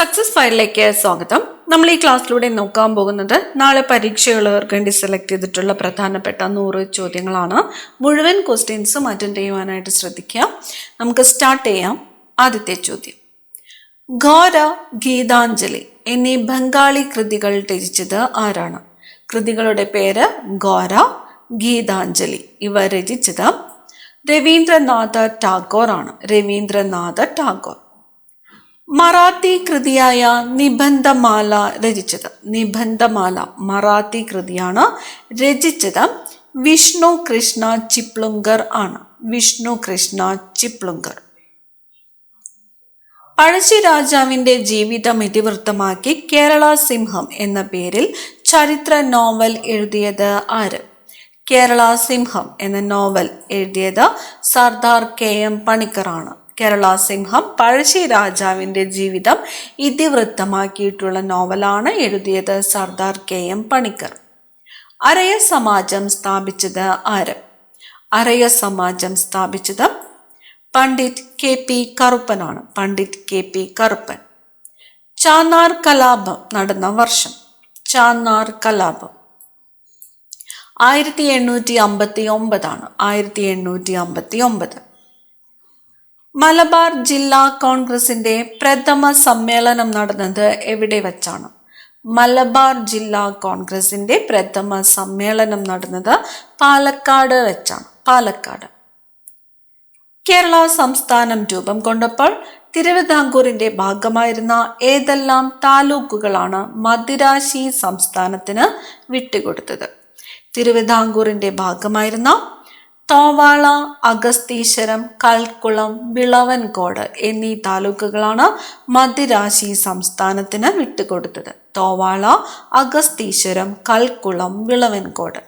Success ഫയലിലേക്ക് സ്വാഗതം. നമ്മൾ ഈ ക്ലാസ്സിലൂടെ നോക്കാൻ പോകുന്നത് നാളെ പരീക്ഷയുള്ളവർക്ക് വേണ്ടി സെലക്ട് ചെയ്തിട്ടുള്ള പ്രധാനപ്പെട്ട 100 ചോദ്യങ്ങളാണ്. മുഴുവൻ ക്വസ്റ്റ്യൻസും അറ്റൻഡ് ചെയ്യുവാനായിട്ട് ശ്രദ്ധിക്കുക. നമുക്ക് സ്റ്റാർട്ട് ചെയ്യാം. ആദ്യത്തെ ചോദ്യം, ഘോര, ഗീതാഞ്ജലി എന്നീ ബംഗാളി കൃതികൾ രചിച്ചത് ആരാണ്? കൃതികളുടെ പേര് ഘോര, ഗീതാഞ്ജലി. ഇവ രചിച്ചത് രവീന്ദ്രനാഥ ടാഗോർ ആണ്. രവീന്ദ്രനാഥ ടാഗോർ. മറാത്തി കൃതിയായ നിബന്ധമാല രചിച്ചത്? നിബന്ധമാല മറാത്തി കൃതിയാണ്. രചിച്ചത് വിഷ്ണു കൃഷ്ണ ചിപ്ലുങ്കർ ആണ്. വിഷ്ണു കൃഷ്ണ ചിപ്ലുങ്കർ. പഴശ്ശി രാജാവിന്റെ ജീവിതം ഇതിവൃത്തമാക്കി കേരള സിംഹം എന്ന പേരിൽ ചരിത്ര നോവൽ എഴുതിയത് ആര്? കേരള സിംഹം എന്ന നോവൽ എഴുതിയത് സർദാർ KM പണിക്കറാണ്. കേരള സിംഹം പഴശ്ശി രാജാവിന്റെ ജീവിതം ഇതിവൃത്തമാക്കിയിട്ടുള്ള നോവലാണ്. എഴുതിയത് സർദാർ KM പണിക്കർ. അരയ സമാജം സ്ഥാപിച്ചത് ആര്? അരയ സമാജം സ്ഥാപിച്ചത് പണ്ഡിറ്റ് KP കറുപ്പനാണ്. പണ്ഡിറ്റ് KP കറുപ്പൻ. ചാന്നാർ കലാപം നടന്ന വർഷം? ചാന്നാർ കലാപം 1859 ആണ്. 1859. മലബാർ ജില്ലാ കോൺഗ്രസിന്റെ പ്രഥമ സമ്മേളനം നടന്നത് എവിടെ വച്ചാണ്? മലബാർ ജില്ലാ കോൺഗ്രസിന്റെ പ്രഥമ സമ്മേളനം നടന്നത് പാലക്കാട് വെച്ചാണ്. പാലക്കാട്. കേരള സംസ്ഥാനം രൂപം കൊണ്ടപ്പോൾ തിരുവിതാംകൂറിന്റെ ഭാഗമായിരുന്ന ഏതെല്ലാം താലൂക്കുകളാണ് മദിരാശി സംസ്ഥാനത്തിന് വിട്ടുകൊടുത്തത്? തിരുവിതാംകൂറിന്റെ ഭാഗമായിരുന്ന തോവാള, അഗസ്തീശ്വരം, കൽക്കുളം, വിളവൻകോട് എന്നീ താലൂക്കുകളാണ് മദിരാശി സംസ്ഥാനത്തിന് വിട്ടുകൊടുത്തത്. തോവാള, അഗസ്തീശ്വരം, കൽക്കുളം, വിളവൻകോട്.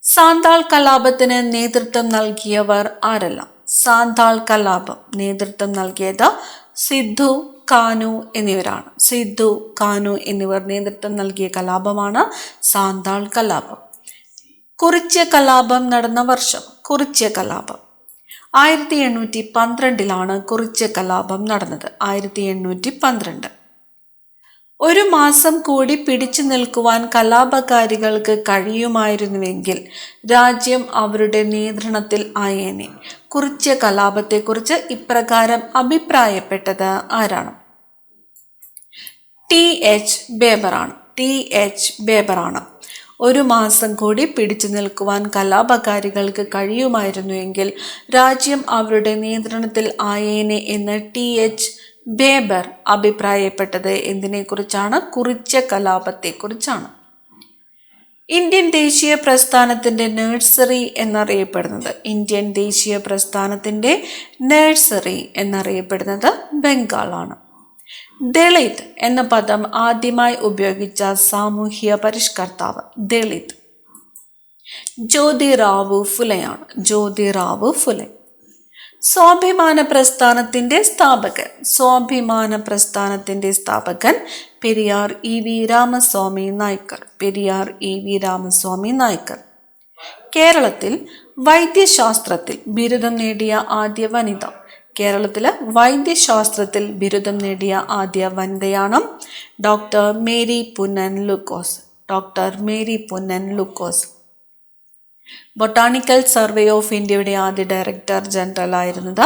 സാന്താൾ കലാപത്തിന് നേതൃത്വം നൽകിയവർ ആരെല്ലാം? സാന്താൾ കലാപം നേതൃത്വം നൽകിയത് സിദ്ധു, കാനു എന്നിവരാണ്. സിദ്ധു, കാനു എന്നിവർ നേതൃത്വം നൽകിയ കലാപമാണ് സാന്താൾ കലാപം. കുറിച്യ കലാപം നടന്ന വർഷം? കുറിച്യ കലാപം 1812 കുറിച്യ കലാപം നടന്നത്. 1812. ഒരു മാസം കൂടി പിടിച്ചു നിൽക്കുവാൻ കലാപകാരികൾക്ക് കഴിയുമായിരുന്നുവെങ്കിൽ രാജ്യം അവരുടെ നിയന്ത്രണത്തിൽ ആയേനെ. കുറിച്യ കലാപത്തെക്കുറിച്ച് ഇപ്രകാരം അഭിപ്രായപ്പെട്ടത് ആരാണ്? TH ബേബറാണ്. TH ബേബറാണ്. ഒരു മാസം കൂടി പിടിച്ചു നിൽക്കുവാൻ കലാപകാരികൾക്ക് കഴിയുമായിരുന്നുവെങ്കിൽ രാജ്യം അവരുടെ നിയന്ത്രണത്തിൽ ആയേനെ എന്ന് TH ബേബർ അഭിപ്രായപ്പെട്ടത് എന്തിനെക്കുറിച്ചാണ്? കുറിച്യ കലാപത്തെക്കുറിച്ചാണ്. ഇന്ത്യൻ ദേശീയ പ്രസ്ഥാനത്തിന്റെ നഴ്സറി എന്നറിയപ്പെടുന്നത്? ഇന്ത്യൻ ദേശീയ പ്രസ്ഥാനത്തിന്റെ നഴ്സറി എന്നറിയപ്പെടുന്നത് ബംഗാളാണ്. ദളിത് എന്ന പദം ആദ്യമായി ഉപയോഗിച്ച സാമൂഹ്യ പരിഷ്കർത്താവ്? ദളിത് ജ്യോതിറാവു ഫുലെയാണ്. ജ്യോതിറാവു ഫുലെ. സ്വാഭിമാന പ്രസ്ഥാനത്തിന്റെ സ്ഥാപകൻ? സ്വാഭിമാന പ്രസ്ഥാനത്തിന്റെ സ്ഥാപകൻ പെരിയാർ EV രാമസ്വാമി നായ്ക്കർ. പെരിയാർ EV രാമസ്വാമി നായ്ക്കർ. കേരളത്തിൽ വൈദ്യശാസ്ത്രത്തിൽ ബിരുദം നേടിയ ആദ്യ വനിത? കേരളത്തില് വൈദ്യശാസ്ത്രത്തിൽ ബിരുദം നേടിയ ആദ്യ വനിതയാണ് doctor Mary Punnen Lukose. Doctor Mary Punnen Lukose. Botanical survey of ഇന്ത്യയുടെ ആദ്യ ഡയറക്ടർ ജനറൽ ആയിരുന്നത്?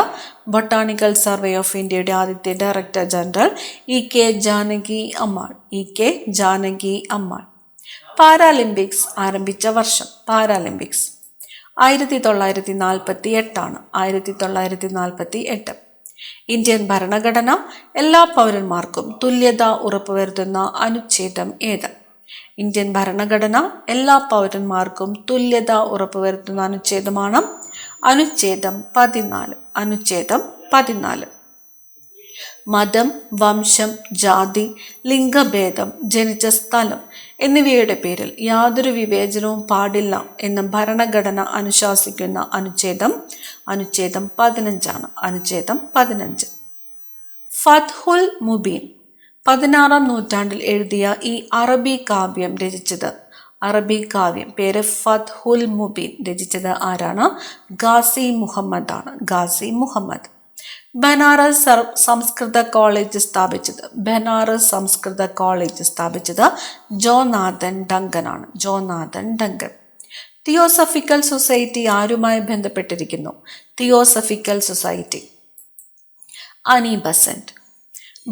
ബൊട്ടാണിക്കൽ സർവേ ഓഫ് ഇന്ത്യയുടെ ആദ്യത്തെ director general EK Janaki Ammal. EK Janaki Ammal. Paralympics ആരംഭിച്ച വർഷം? പാരാലിമ്പിക്സ് 1948 1948. ഇന്ത്യൻ ഭരണഘടന എല്ലാ പൗരന്മാർക്കും തുല്യത ഉറപ്പുവരുത്തുന്ന അനുച്ഛേദം ഏത്? ഇന്ത്യൻ ഭരണഘടന എല്ലാ പൗരന്മാർക്കും തുല്യത ഉറപ്പുവരുത്തുന്ന അനുച്ഛേദമാണ് അനുച്ഛേദം 14. അനുച്ഛേദം 14. മതം, വംശം, ജാതി, ലിംഗഭേദം, ജനിച്ച സ്ഥലം എന്നിവയുടെ പേരിൽ യാതൊരു വിവേചനവും പാടില്ല എന്ന് ഭരണഘടന അനുശാസിക്കുന്ന അനുച്ഛേദം 15. അനുച്ഛേദം 15. ഫത്ഹുൽ മുബീൻ 16-ാം നൂറ്റാണ്ടിൽ എഴുതിയ ഈ അറബി കാവ്യം രചിച്ചത്? അറബി കാവ്യം പേര് ഫത്ഹുൽ മുബീൻ രചിച്ചത് ആരാണ്? ഗാസി മുഹമ്മദ് ആണ്. ഗാസി മുഹമ്മദ്. ബനാറസ് സംസ്കൃത കോളേജ് സ്ഥാപിച്ചത് ജോനാഥൻ ഡങ്കൻ ആണ്. തിയോസഫിക്കൽ സൊസൈറ്റി ആരുമായി ബന്ധപ്പെട്ടിരിക്കുന്നു? തിയോസഫിക്കൽ സൊസൈറ്റി അനി ബസന്റ്.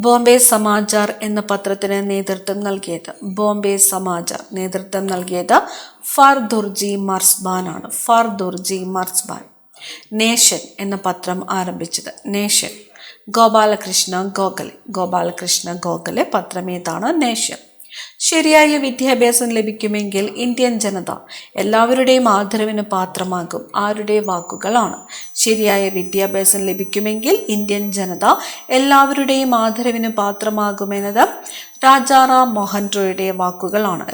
ബോംബെ സമാചാർ എന്ന പത്രത്തിന് നേതൃത്വം നൽകിയത് ഫർദുർജി മർസ്ബാൻ ആണ്. നേഷൻ എന്ന പത്രം ആരംഭിച്ചത് ഗോപാലകൃഷ്ണ ഗോഖലെ. പത്രം ഏതാണ്? നേഷൻ. ശരിയായ വിദ്യാഭ്യാസം ലഭിക്കുമെങ്കിൽ ഇന്ത്യൻ ജനത എല്ലാവരുടെയും ആദരവിന് പാത്രമാകും. ആരുടെ വാക്കുകളാണ്? ശരിയായ വിദ്യാഭ്യാസം ലഭിക്കുമെങ്കിൽ ഇന്ത്യൻ ജനത എല്ലാവരുടെയും ആദരവിന് പാത്രമാകുമെന്നത് രാജാറാം മോഹൻ റോയുടെ വാക്കുകളാണ്.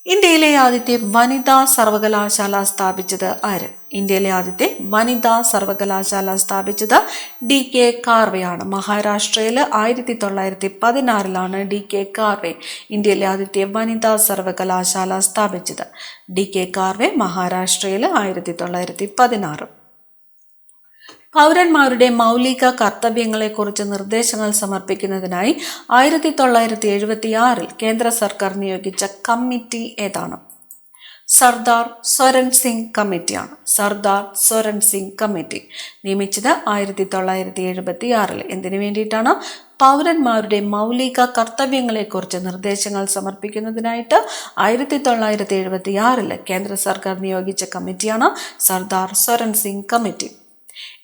ഇന്ത്യയിലെ ആദ്യത്തെ വനിതാ സർവകലാശാല സ്ഥാപിച്ചത് ആര്? DK കാർവെയാണ്. മഹാരാഷ്ട്രയിൽ 1916 DK കാർവെ ഇന്ത്യയിലെ ആദ്യത്തെ വനിതാ സർവകലാശാല സ്ഥാപിച്ചത്. DK കാർവെ മഹാരാഷ്ട്രയിൽ 1916. പൗരന്മാരുടെ മൗലിക കർത്തവ്യങ്ങളെക്കുറിച്ച് നിർദ്ദേശങ്ങൾ സമർപ്പിക്കുന്നതിനായി 1976 കേന്ദ്ര സർക്കാർ നിയോഗിച്ച കമ്മിറ്റി ഏതാണ്? സർദാർ സ്വരൺ സിംഗ് കമ്മിറ്റി നിയമിച്ചത് 1976. എന്തിനു വേണ്ടിയിട്ടാണ്? പൗരന്മാരുടെ മൗലിക കർത്തവ്യങ്ങളെക്കുറിച്ച് നിർദ്ദേശങ്ങൾ സമർപ്പിക്കുന്നതിനായിട്ട് 1976 കേന്ദ്ര സർക്കാർ നിയോഗിച്ച കമ്മിറ്റിയാണ് സർദാർ സ്വരൺ സിംഗ് കമ്മിറ്റി.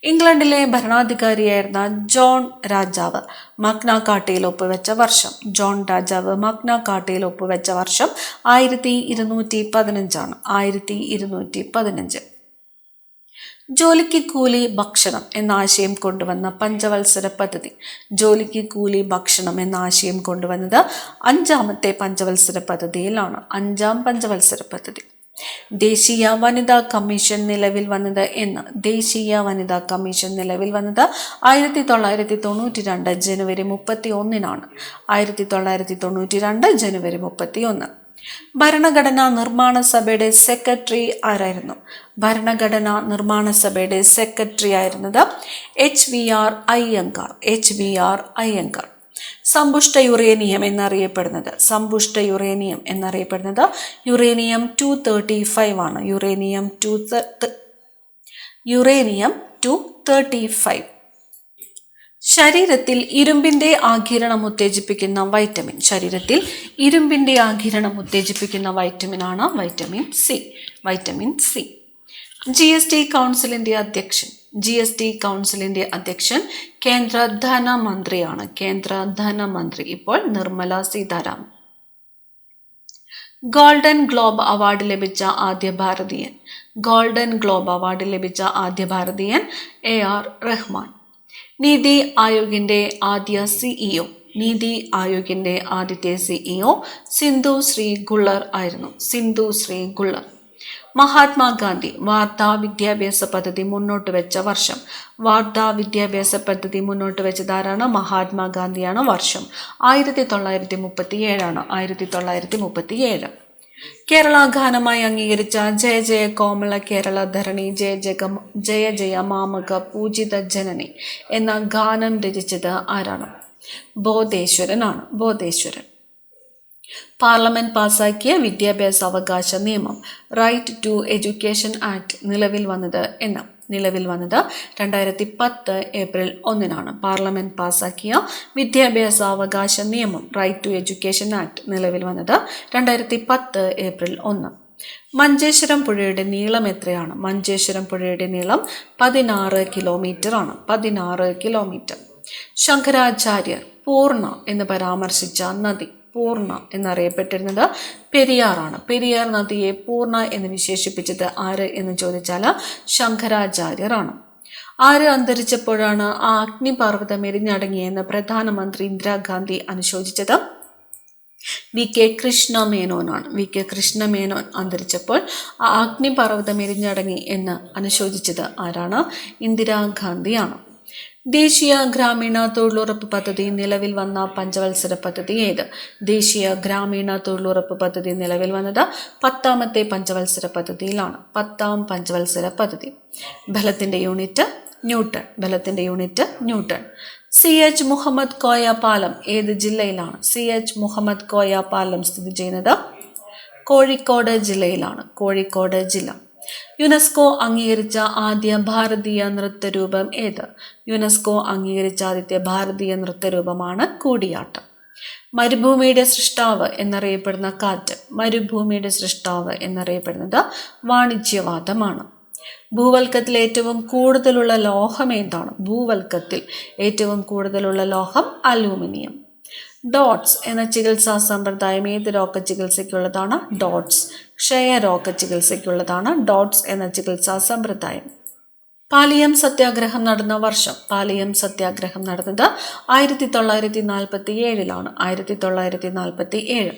ഇംഗ്ലണ്ടിലെ ഭരണാധികാരിയായിരുന്ന ജോൺ രാജാവ് മഗ്ന കാർട്ടയിൽ ഒപ്പുവെച്ച വർഷം? 1215 ആണ്. 1215. ജോലിക്ക് കൂലി ഭക്ഷണം എന്ന ആശയം കൊണ്ടുവന്ന പഞ്ചവത്സര പദ്ധതി? അഞ്ചാമത്തെ പഞ്ചവത്സര പദ്ധതിയിലാണ്. 5ാം പഞ്ചവത്സര പദ്ധതി. ദേശീയ വനിതാ കമ്മീഷൻ നിലവിൽ വന്നത് എന്ന്? 1992 ജനുവരി 31. 1992 ജനുവരി 31. ഭരണഘടനാ നിർമ്മാണ സഭയുടെ സെക്രട്ടറി ആരായിരുന്നു? ഭരണഘടനാ നിർമ്മാണ സഭയുടെ സെക്രട്ടറി ആയിരുന്നത് HVR അയ്യങ്കാർ. സമ്പുഷ്ട യുറേനിയം എന്നറിയപ്പെടുന്നത് യുറേനിയം 235 ആണ്. യുറേനിയം 235. ശരീരത്തിൽ ഇരുമ്പിന്റെ ആഗിരണം ഉത്തേജിപ്പിക്കുന്ന വൈറ്റമിനാണ് വൈറ്റമിൻ സി. GST കൗൺസിലിന്റെ അധ്യക്ഷൻ കേന്ദ്ര ധനമന്ത്രിയാണ്. ഇപ്പോൾ Nirmala Sitharaman. Golden globe award ലഭിച്ച ആദ്യ ഭാരതീയൻ AR റഹ്മാൻ. നീതി ആയോഗിന്റെ ആദ്യത്തെ CEO സിന്ധു ശ്രീ ഗുള്ളർ ആയിരുന്നു. മഹാത്മാഗാന്ധി വാർത്താ വിദ്യാഭ്യാസ പദ്ധതി മുന്നോട്ട് വെച്ച വർഷം? ധാരാണ് മഹാത്മാഗാന്ധിയാണ്. വർഷം 1937. കേരള ഗാനമായി അംഗീകരിച്ച ജയ ജയ കോമള കേരള ധരണി ജയ ജയ മാമക പൂജിത ജനനി എന്ന ഗാനം രചിച്ചത് ആരാണ്? ബോധേശ്വരൻ. പാർലമെന്റ് പാസാക്കിയ വിദ്യാഭ്യാസ അവകാശ നിയമം റൈറ്റ് ടു എഡ്യൂക്കേഷൻ ആക്ട് നിലവിൽ വന്നത് എന്ന്? 2010 ഏപ്രിൽ 1. പാർലമെന്റ് പാസാക്കിയ വിദ്യാഭ്യാസ അവകാശ നിയമം റൈറ്റ് ടു എഡ്യൂക്കേഷൻ ആക്ട് നിലവിൽ വന്നത് 2010 ഏപ്രിൽ 1. മഞ്ചേശ്വരം പുഴയുടെ നീളം എത്രയാണ്? മഞ്ചേശ്വരം പുഴയുടെ നീളം 16 കിലോമീറ്റർ ആണ്. 16 കിലോമീറ്റർ. ശങ്കരാചാര്യർ പൂർണ്ണ എന്ന് പരാമർശിച്ച നദി? പൂർണ്ണ എന്നറിയപ്പെട്ടിരുന്നത് പെരിയാറാണ്. പെരിയാർ നദിയെ പൂർണ്ണ എന്ന് വിശേഷിപ്പിച്ചത് ആര് എന്ന് ചോദിച്ചാൽ ശങ്കരാചാര്യർ ആണ്. ആര് അന്തരിച്ചപ്പോഴാണ് ആ അഗ്നിപർവ്വതം എരിഞ്ഞടങ്ങിയെന്ന് പ്രധാനമന്ത്രി ഇന്ദിരാഗാന്ധി അനുശോചിച്ചത്? VK കൃഷ്ണമേനോനാണ്. VK കൃഷ്ണമേനോൻ അന്തരിച്ചപ്പോൾ ആ അഗ്നിപർവ്വതം എരിഞ്ഞടങ്ങി എന്ന് അനുശോചിച്ചത് ആരാണ്? ഇന്ദിരാഗാന്ധിയാണ്. ദേശീയ ഗ്രാമീണ തൊഴിലുറപ്പ് പദ്ധതി നിലവിൽ വന്ന പഞ്ചവത്സര പദ്ധതി ഏത്? ദേശീയ ഗ്രാമീണ തൊഴിലുറപ്പ് പദ്ധതി നിലവിൽ വന്നത് 10ാമത്തെ പഞ്ചവത്സര പദ്ധതിയിലാണ്. 10ാം പഞ്ചവത്സര പദ്ധതി. ബലത്തിന്റെ യൂണിറ്റ് ന്യൂട്ടൺ. ബലത്തിന്റെ unit newton. CH Muhammad Koya പാലം ഏത് ജില്ലയിലാണ്? CH മുഹമ്മദ് കോയ പാലം സ്ഥിതി ചെയ്യുന്നത് കോഴിക്കോട് ജില്ലയിലാണ്. കോഴിക്കോട് ജില്ല. യുനെസ്കോ അംഗീകരിച്ച ആദ്യ ഭാരതീയ നൃത്തരൂപം ഏത്? യുനെസ്കോ അംഗീകരിച്ച ആദ്യത്തെ ഭാരതീയ നൃത്തരൂപമാണ് കൂടിയാട്ടം. മരുഭൂമിയുടെ സൃഷ്ടാവ് എന്നറിയപ്പെടുന്ന കാറ്റ്. മരുഭൂമിയുടെ സൃഷ്ടാവ് എന്നറിയപ്പെടുന്നത് വാണിജ്യവാദമാണ്. ഭൂവൽക്കത്തിൽ ഏറ്റവും കൂടുതലുള്ള ലോഹം ഏതാണ്? ഭൂവൽക്കത്തിൽ ഏറ്റവും കൂടുതലുള്ള ലോഹം അലൂമിനിയം. ഡോട്ട്സ് എന്ന ചികിത്സാ സമ്പ്രദായം ഏത് രോഗ ചികിത്സയ്ക്കുള്ളതാണ്? ഡോട്ട്സ് ക്ഷയരോഗ ചികിത്സയ്ക്കുള്ളതാണ് ഡോട്ട്സ് എന്ന ചികിത്സാ സമ്പ്രദായം. പാലിയം സത്യാഗ്രഹം നടന്ന വർഷം. പാലിയം സത്യാഗ്രഹം നടന്നത് 1947 1947.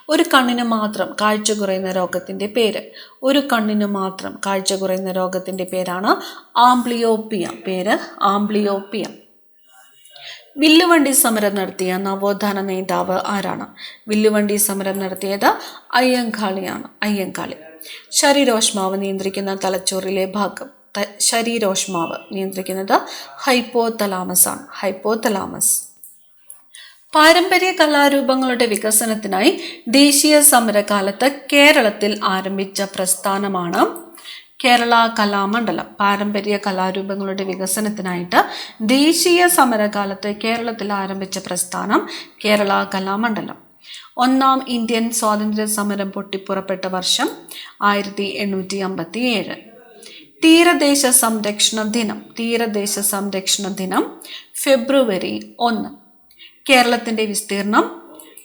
ഒരു കണ്ണിന് മാത്രം കാഴ്ച കുറയുന്ന രോഗത്തിന്റെ പേര്. ഒരു കണ്ണിന് മാത്രം കാഴ്ച കുറയുന്ന രോഗത്തിന്റെ പേരാണ് ആംബ്ലിയോപിയ. പേര് ആംബ്ലിയോപിയ. വില്ലുവണ്ടി സമരം നടത്തിയ നവോത്ഥാന നേതാവ് ആരാണ്? വില്ലുവണ്ടി സമരം നടത്തിയത് അയ്യങ്കാളിയാണ്. അയ്യങ്കാളി. ശരീരോഷ്മാവ് നിയന്ത്രിക്കുന്ന തലച്ചോറിലെ ഭാഗം. ശരീരോഷ്മാവ് നിയന്ത്രിക്കുന്നത് ഹൈപ്പോതലാമസ് ആണ്. ഹൈപ്പോതലാമസ്. പാരമ്പര്യ കലാരൂപങ്ങളുടെ വികസനത്തിനായി ദേശീയ സമരകാലത്ത് കേരളത്തിൽ ആരംഭിച്ച പ്രസ്ഥാനമാണ് കേരള കലാമണ്ഡലം. പാരമ്പര്യ കലാരൂപങ്ങളുടെ വികസനത്തിനായിട്ട് ദേശീയ സമരകാലത്ത് കേരളത്തിൽ ആരംഭിച്ച പ്രസ്ഥാനം കേരള കലാമണ്ഡലം. 1ാം ഇന്ത്യൻ സ്വാതന്ത്ര്യ സമരം പൊട്ടിപ്പുറപ്പെട്ട വർഷം 1857. തീരദേശ സംരക്ഷണ ദിനം. തീരദേശ സംരക്ഷണ ദിനം ഫെബ്രുവരി 1. കേരളത്തിന്റെ വിസ്തീർണം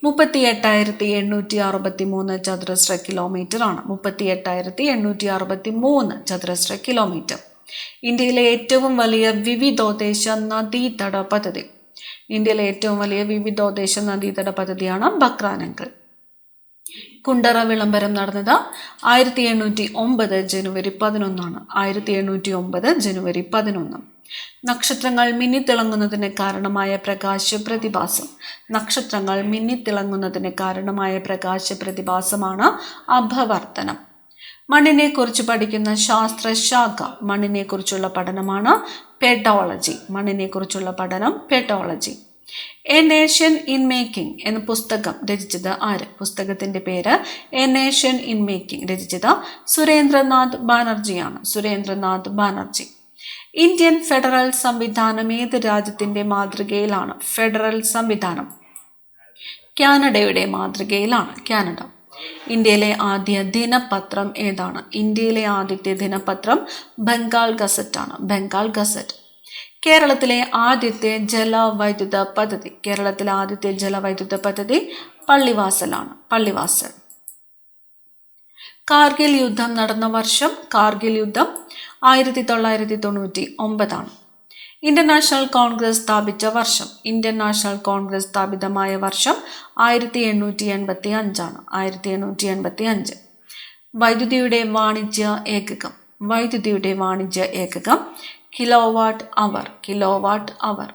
38,863 ചതുരശ്ര കിലോമീറ്റർ ആണ്. 38,863 ചതുരശ്ര കിലോമീറ്റർ. ഇന്ത്യയിലെ ഏറ്റവും വലിയ വിവിധോദ്ദേശ നദീതട പദ്ധതി. ഇന്ത്യയിലെ ഏറ്റവും വലിയ വിവിധോദ്ദേശ നദീതട പദ്ധതിയാണ് ബക്രാനങ്കൽ. കുണ്ടറ വിളംബരം നടന്നത് 1809 ജനുവരി 11 1809 ജനുവരി 11. നക്ഷത്രങ്ങൾ മിന്നിത്തിളങ്ങുന്നതിന് കാരണമായ പ്രകാശ പ്രതിഭാസം. നക്ഷത്രങ്ങൾ മിന്നിത്തിളങ്ങുന്നതിന് കാരണമായ പ്രകാശ പ്രതിഭാസമാണ് അപവർത്തനം. മണ്ണിനെ കുറിച്ച് പഠിക്കുന്ന ശാസ്ത്രശാഖ. മണ്ണിനെ കുറിച്ചുള്ള പഠനമാണ് പെഡോളജി. മണ്ണിനെ കുറിച്ചുള്ള പഠനം pedology. A nation in making എന്ന പുസ്തകം രചിച്ചത് ആര്? പുസ്തകത്തിന്റെ പേര് എ നേഷൻ ഇൻ മേക്കിംഗ്. രചിച്ചത് സുരേന്ദ്രനാഥ് ബാനർജിയാണ്. സുരേന്ദ്രനാഥ് ബാനർജി. ഇന്ത്യൻ ഫെഡറൽ സംവിധാനം ഏത് രാജ്യത്തിന്റെ മാതൃകയിലാണ്? ഫെഡറൽ സംവിധാനം കാനഡയുടെ മാതൃകയിലാണ്. കാനഡ. ഇന്ത്യയിലെ ആദ്യ ദിനപത്രം ഏതാണ്? ഇന്ത്യയിലെ ആദ്യത്തെ ദിനപത്രം ബംഗാൾ ഗസറ്റ് ആണ്. ബംഗാൾ ഗസറ്റ്. കേരളത്തിലെ ആദ്യത്തെ ജലവൈദ്യുത പദ്ധതി. കേരളത്തിലെ ആദ്യത്തെ ജലവൈദ്യുത പദ്ധതി പള്ളിവാസലാണ്. പള്ളിവാസൽ. കാർഗിൽ യുദ്ധം നടന്ന വർഷം. കാർഗിൽ യുദ്ധം 1999. ഇന്ത്യൻ നാഷണൽ കോൺഗ്രസ് സ്ഥാപിച്ച വർഷം. ഇന്ത്യൻ നാഷണൽ കോൺഗ്രസ് സ്ഥാപിതമായ വർഷം 1885 1885. വൈദ്യുതിയുടെ വാണിജ്യ ഏകകം. വൈദ്യുതിയുടെ വാണിജ്യ ഏകകം കിലോവാട്ട് അവർ. കിലോവാട്ട് അവർ.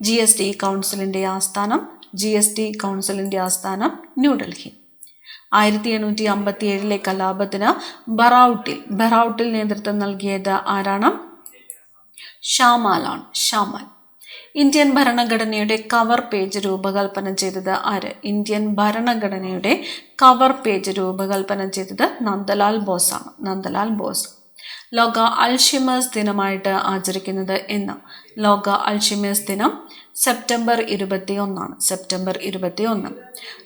GST കൗൺസിലിന്റെ ആസ്ഥാനം. GST കൗൺസിലിന്റെ ആസ്ഥാനം ന്യൂഡൽഹി. 1857 കലാപത്തിന് ബറൌട്ടിൽ നേതൃത്വം നൽകിയത് ആരാണ്? ഷാമാലാണ്. ഷാമാൽ. ഇന്ത്യൻ ഭരണഘടനയുടെ കവർ പേജ് രൂപകൽപ്പന ചെയ്തത് ആര്? ഇന്ത്യൻ ഭരണഘടനയുടെ കവർ പേജ് രൂപകൽപ്പന ചെയ്തത് നന്ദലാൽ ബോസ് ആണ്. നന്ദലാൽ ബോസ്. ലോക അൾഷിമേഴ്സ് ദിനമായിട്ട് ആചരിക്കുന്നത് എന്ന്? ലോക അൾഷിമേഴ്സ് ദിനം സെപ്റ്റംബർ 21. സെപ്റ്റംബർ 21.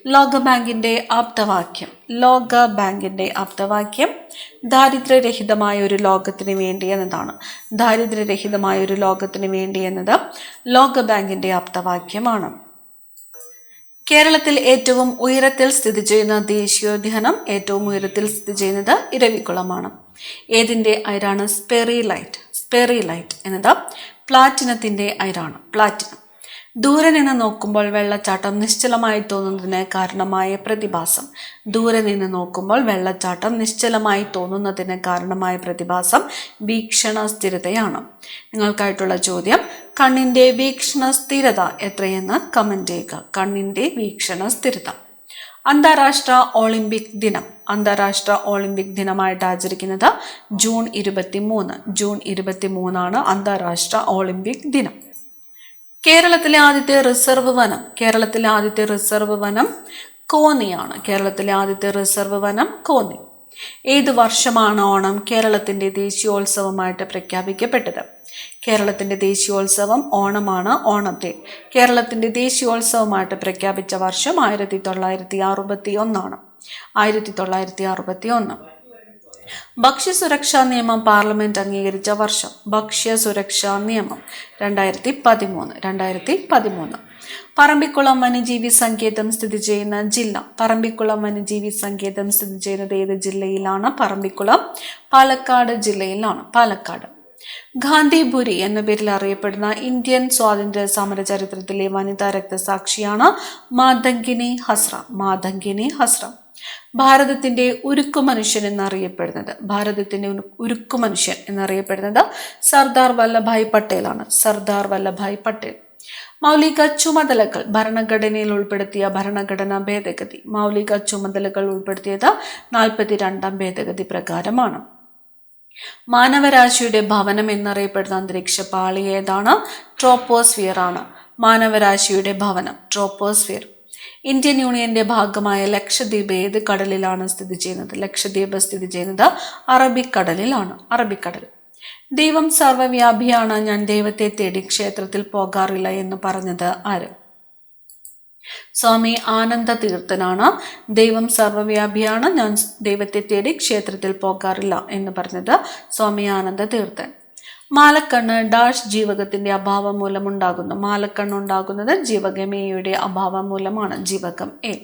ലോകബാങ്കിന്റെ ആപ്തവാക്യം. ലോകബാങ്കിന്റെ ആപ്തവാക്യം ദാരിദ്ര്യരഹിതമായ ഒരു ലോകത്തിന് വേണ്ടി എന്നതാണ്. ദാരിദ്ര്യരഹിതമായ ഒരു ലോകത്തിന് വേണ്ടി എന്നത് ലോകബാങ്കിന്റെ ആപ്തവാക്യമാണ്. കേരളത്തിൽ ഏറ്റവും ഉയരത്തിൽ സ്ഥിതി ചെയ്യുന്ന ദേശീയോദ്യാനം. ഏറ്റവും ഉയരത്തിൽ സ്ഥിതി ചെയ്യുന്നത് ഇരവികുളമാണ്. ഏതിന്റെ അയിരാണ്? സ്പെറിലൈറ്റ്. സ്പെറിലൈറ്റ് എന്നത് പ്ലാറ്റിനത്തിന്റെ അയിരാണ്. പ്ലാറ്റിനം. ദൂരെ നിന്ന് നോക്കുമ്പോൾ വെള്ളച്ചാട്ടം നിശ്ചലമായി തോന്നുന്നതിന് കാരണമായ പ്രതിഭാസം. ദൂരെ നിന്ന് നോക്കുമ്പോൾ വെള്ളച്ചാട്ടം നിശ്ചലമായി തോന്നുന്നതിന് കാരണമായ പ്രതിഭാസം വീക്ഷണ സ്ഥിരതയാണ്. നിങ്ങൾക്കായിട്ടുള്ള ചോദ്യം, കണ്ണിന്റെ വീക്ഷണ സ്ഥിരത എത്രയെന്ന് കമന്റ് ചെയ്യുക. കണ്ണിന്റെ വീക്ഷണ സ്ഥിരത. അന്താരാഷ്ട്ര ഒളിമ്പിക് ദിനം. അന്താരാഷ്ട്ര ഒളിമ്പിക് ദിനമായിട്ട് ആചരിക്കുന്നത് ജൂൺ 23. ജൂൺ 23 അന്താരാഷ്ട്ര ഒളിമ്പിക് ദിനം. കേരളത്തിലെ ആദ്യത്തെ റിസർവ് വനം. കേരളത്തിലെ ആദ്യത്തെ റിസർവ് വനം കോന്നിയാണ്. കേരളത്തിലെ ആദ്യത്തെ റിസർവ് വനം കോന്നി. ഏത് വർഷമാണ് ഓണം കേരളത്തിന്റെ ദേശീയോത്സവമായിട്ട് പ്രഖ്യാപിക്കപ്പെട്ടത്? കേരളത്തിന്റെ ദേശീയോത്സവം ഓണമാണ്. ഓണത്തെ കേരളത്തിന്റെ ദേശീയോത്സവമായിട്ട് പ്രഖ്യാപിച്ച വർഷം 1961. 1961. ഭക്ഷ്യസുരക്ഷാ നിയമം പാർലമെന്റ് അംഗീകരിച്ച വർഷം. ഭക്ഷ്യസുരക്ഷാ നിയമം 2013. 2013. പറമ്പിക്കുളം വന്യജീവി സങ്കേതം സ്ഥിതി ചെയ്യുന്ന ജില്ല. പറമ്പിക്കുളം വന്യജീവി സങ്കേതം സ്ഥിതി ചെയ്യുന്നത് ഏത് ജില്ലയിലാണ്? പറമ്പിക്കുളം പാലക്കാട് ജില്ലയിലാണ്. പാലക്കാട്. ഗാന്ധിപുരി എന്ന പേരിൽ അറിയപ്പെടുന്ന ഇന്ത്യൻ സ്വാതന്ത്ര്യ സമര ചരിത്രത്തിലെ വനിതാ രക്തസാക്ഷിയാണ് മാതംഗിനി ഹസ്ര. മാതംഗിനി ഹസ്ര. ഭാരതത്തിന്റെ ഉരുക്കു മനുഷ്യൻ എന്നറിയപ്പെടുന്നത്. ഭാരതത്തിന്റെ ഉരുക്കു മനുഷ്യൻ എന്നറിയപ്പെടുന്നത് സർദാർ വല്ലഭായ് പട്ടേലാണ്. സർദാർ വല്ലഭായ് പട്ടേൽ. മൗലിക ചുമതലകൾ ഭരണഘടനയിൽ ഉൾപ്പെടുത്തിയ ഭരണഘടനാ ഭേദഗതി. മൗലിക ചുമതലകൾ ഉൾപ്പെടുത്തിയത് 42ാം ഭേദഗതി പ്രകാരമാണ്. മാനവരാശിയുടെ ഭവനം എന്നറിയപ്പെടുന്ന അന്തരീക്ഷ പാളി ഏതാണ്? ട്രോപ്പോസ്ഫിയർ ആണ്. മാനവരാശിയുടെ ഭവനം ട്രോപ്പോസ്ഫിയർ. ഇന്ത്യൻ യൂണിയന്റെ ഭാഗമായ ലക്ഷദ്വീപ് ഏത് കടലിലാണ് സ്ഥിതി ചെയ്യുന്നത്? ലക്ഷദ്വീപ് സ്ഥിതി ചെയ്യുന്നത് അറബിക്കടലിലാണ്. അറബിക്കടൽ. ദൈവം സർവ്വവ്യാപിയാണ്, ഞാൻ ദൈവത്തെ തേടി ക്ഷേത്രത്തിൽ പോകാറില്ല എന്ന് പറഞ്ഞത് ആര്? സ്വാമി ആനന്ദ തീർത്ഥനാണ്. ദൈവം സർവ്വവ്യാപിയാണ്, ഞാൻ ദൈവത്തെ തേടി ക്ഷേത്രത്തിൽ പോകാറില്ല എന്ന് പറഞ്ഞത് സ്വാമി ആനന്ദ തീർത്ഥൻ. മാലക്കണ്ണ് ഡാഷ് ജീവകത്തിന്റെ അഭാവം മൂലമുണ്ടാകുന്നു. മാലക്കണ്ണ് ഉണ്ടാകുന്നത് ജീവകം എയുടെ അഭാവം മൂലമാണ്. ജീവകം എ.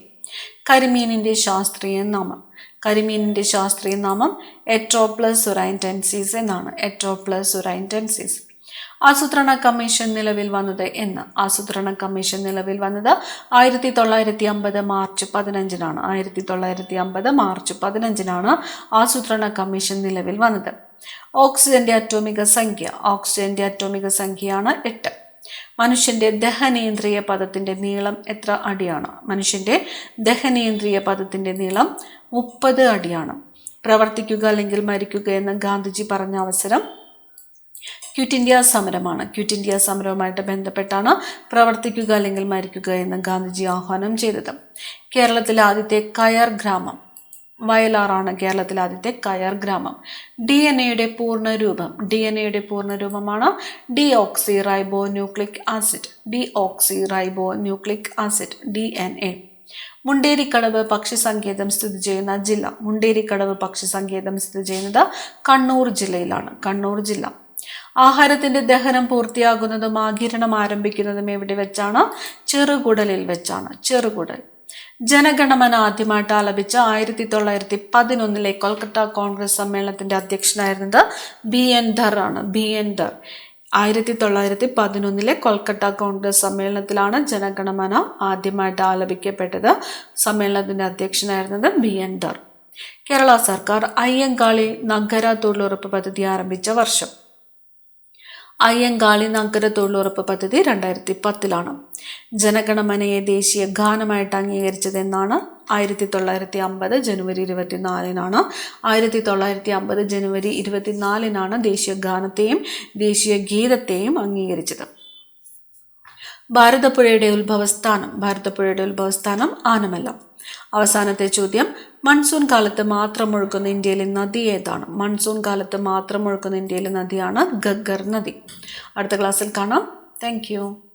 കരിമീനിന്റെ ശാസ്ത്രീയ നാമം. കരിമീനിന്റെ ശാസ്ത്രീയ നാമം എട്രോപ്ലസ് സുറൈൻറ്റൻസിസ് എന്നാണ്. എട്രോപ്ലസ് സുറൈൻറ്റൻസിസ്. ആസൂത്രണ കമ്മീഷൻ നിലവിൽ വന്നത് എന്ന്? ആസൂത്രണ കമ്മീഷൻ നിലവിൽ വന്നത് 1950 മാർച്ച് 15 1950 മാർച്ച് 15 ആസൂത്രണ കമ്മീഷൻ നിലവിൽ വന്നത്. ഓക്സിജന്റെ അറ്റോമിക സംഖ്യ. ഓക്സിജന്റെ അറ്റോമിക സംഖ്യയാണ് 8. മനുഷ്യന്റെ ദഹനേന്ദ്രിയ പദത്തിന്റെ നീളം എത്ര അടിയാണ്? മനുഷ്യന്റെ ദഹനേന്ദ്രിയ പദത്തിന്റെ നീളം 30 അടിയാണ്. പ്രവർത്തിക്കുക അല്ലെങ്കിൽ മരിക്കുക എന്ന് ഗാന്ധിജി പറഞ്ഞ അവസരം ക്വിറ്റ് ഇന്ത്യ സമരമാണ്. ക്വിറ്റ് ഇന്ത്യ സമരവുമായിട്ട് ബന്ധപ്പെട്ടാണ് പ്രവർത്തിക്കുക അല്ലെങ്കിൽ മരിക്കുക എന്ന് ഗാന്ധിജി ആഹ്വാനം ചെയ്തത്. കേരളത്തിലെ ആദ്യത്തെ കയർ ഗ്രാമം വയലാറാണ്. കേരളത്തിലെ ആദ്യത്തെ കയർ ഗ്രാമം. DNA പൂർണ്ണരൂപം. DNA പൂർണ്ണരൂപമാണ് deoxyribonucleic acid. Deoxyribonucleic acid DNA. Munderikadavu പക്ഷി സങ്കേതം സ്ഥിതി ചെയ്യുന്ന ജില്ല. മുണ്ടേരിക്കടവ് പക്ഷി സങ്കേതം സ്ഥിതി ചെയ്യുന്നത് കണ്ണൂർ ജില്ലയിലാണ്. കണ്ണൂർ ജില്ല. ആഹാരത്തിന്റെ ദഹനം പൂർത്തിയാകുന്നതും ആഗിരണം ആരംഭിക്കുന്നതും എവിടെ വെച്ചാണ്? ചെറുകുടലിൽ വെച്ചാണ്. ചെറുകുടൽ. ജനഗണമന ആദ്യമായിട്ട് ആലപിച്ച 1911 കൊൽക്കത്ത കോൺഗ്രസ് സമ്മേളനത്തിന്റെ അധ്യക്ഷനായിരുന്നത് BN ധർ ആണ്. BN ധർ. 1911 കൊൽക്കത്ത കോൺഗ്രസ് സമ്മേളനത്തിലാണ് ജനഗണമന ആദ്യമായിട്ട് ആലപിക്കപ്പെട്ടത്. സമ്മേളനത്തിന്റെ അധ്യക്ഷനായിരുന്നത് BN ധർ. കേരള സർക്കാർ അയ്യങ്കാളി നഗര തൊഴിലുറപ്പ് പദ്ധതി ആരംഭിച്ച വർഷം. അയ്യങ്കാളി നഗര തൊഴിലുറപ്പ് പദ്ധതി 2010 ജനഗണമനയെ ദേശീയ ഗാനമായിട്ട് അംഗീകരിച്ചത് എന്നാണ്? 1950 ജനുവരി 24 1950 ജനുവരി 24 ദേശീയ ഗാനത്തെയും ദേശീയ ഗീതത്തെയും അംഗീകരിച്ചത്. ഭാരതപ്പുഴയുടെ ഉത്ഭവസ്ഥാനം. ഭാരതപ്പുഴയുടെ ഉത്ഭവസ്ഥാനം ആനമല്ല. അവസാനത്തെ ചോദ്യം, മൺസൂൺ കാലത്ത് മാത്രം ഒഴുകുന്ന ഇന്ത്യയിലെ നദി ഏതാണ്? മൺസൂൺ കാലത്ത് മാത്രം ഒഴുകുന്ന ഇന്ത്യയിലെ നദിയാണ് ഗഗ്ഗർ നദി. അടുത്ത ക്ലാസ്സിൽ കാണാം. Thank you.